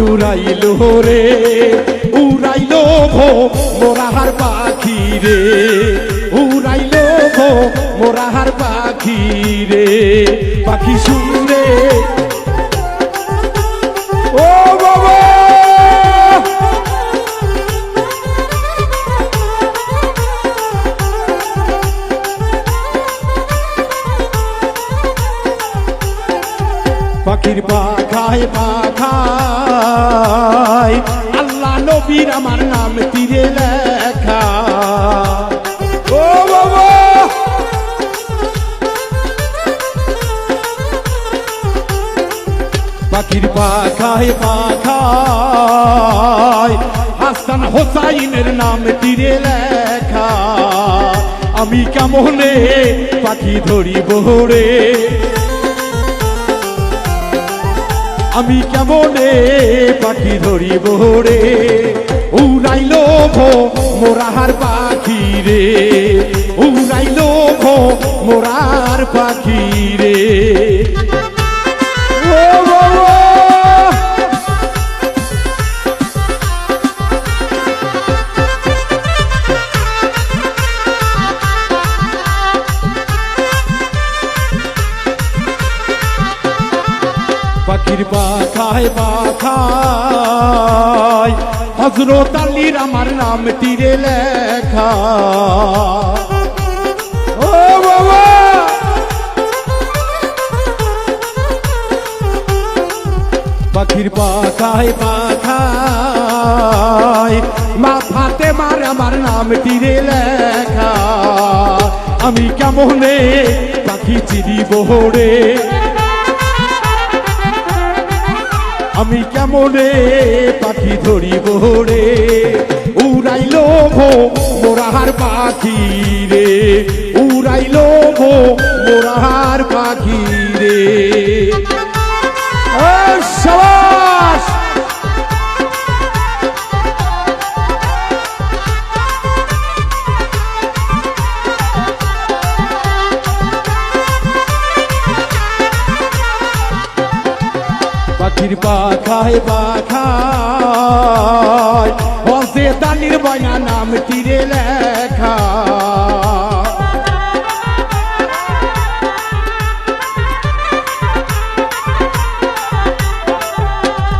উড়াইলো রে উড়াইলো ভো মোরাহার পাখি রে উড়াইলো ভো মোরাহার পাখি রে পাখি শুনরে ও বাবা পাখির পাখায় পাখায় আল্লাহ নবীর আমার নাম তীরে লেখা ও বাবা পাখির পাখায় পাখায় হাসান হোসাইনের নাম তীরে লেখা আমি কেমনে পাখি ধরিব রে আমি কেমনে পাখি ধরিব রে উড়াইলো ভো মোরাহার পাখি রে উড়াইলো ভো মোরার পাখি রে ও বাবা পাখির পাখায় পাখায় হযরত আলীর আমার নাম তীরে লেখা ও বাবা পাখির পাখায় পাখায় মা ফাতেমার আমার নাম তীরে লেখা আমি কেমনে পাখি চিনিব রে আমি কেমনে পাখি ধরিব রে উড়াইলো ভো মোরাহার পাখি রে উড়াইলো ভো মোরাহার পাখি রে শাবাশ পাখির পাখায় পাখায় হসে দানির বয়না নাম তীরে লেখা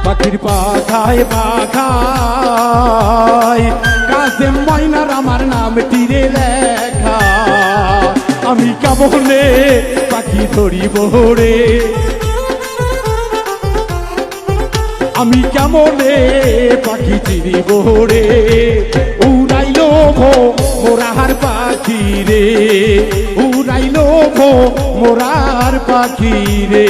পাখির পাখায় পাখায় কাসেম ময়নার আমার নাম তীরে লেখা আমি কেমনে পাখি ধরিব রে আমি কেমনে পাখি চিনিব রে উড়াইলো ভো মোরাহার পাখি রে উড়াইলো ভো মোরার পাখি রে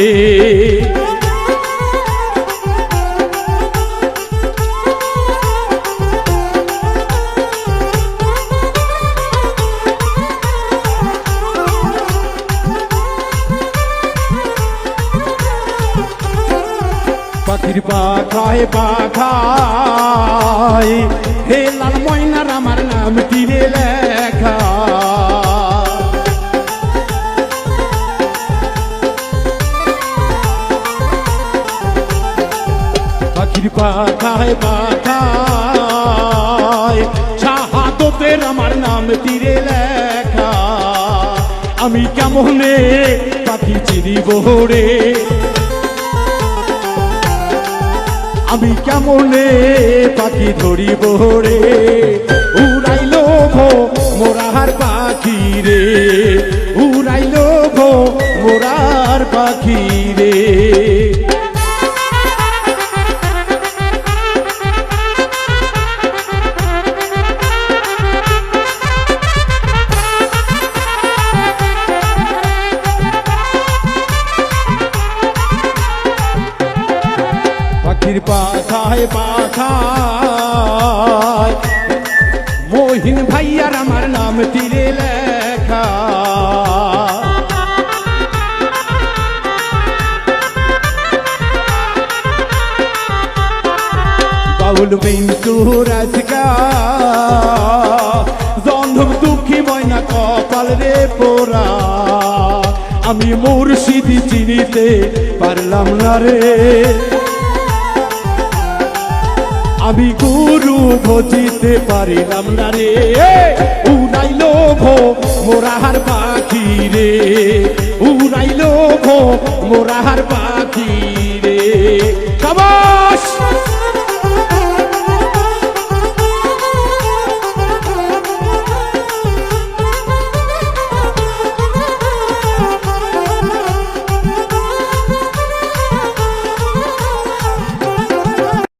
পাখির পাখায় পাখায় হে লাল ময়নার আমার নাম তীরে লেখা পাখির পাখায় পাখায় শাহাদতের আমার নাম তীরে লেখা আমি কেমনে পাখি চিনিব রে আমি কেমনে পাখি ধরিব রে উড়াইলো ভো মোরাহার পাখি রে উড়াইলো ভো মোরার পাখি রে পাখির পাখায় পাখায় মহিন ভাইয়ার আমার নাম তীরে লেখা বাউল মিন্টুর আজকা জন্ধব দুঃখী ময়না কপাল রে পোড়া আমি মুর্শিদি চিনিতে পারলাম না রে আমি গুরু ভজিতে পারিলাম না রে উড়াইল ভো মোরাহার পাখি রে উড়াইল ভো মোরাহার পাখি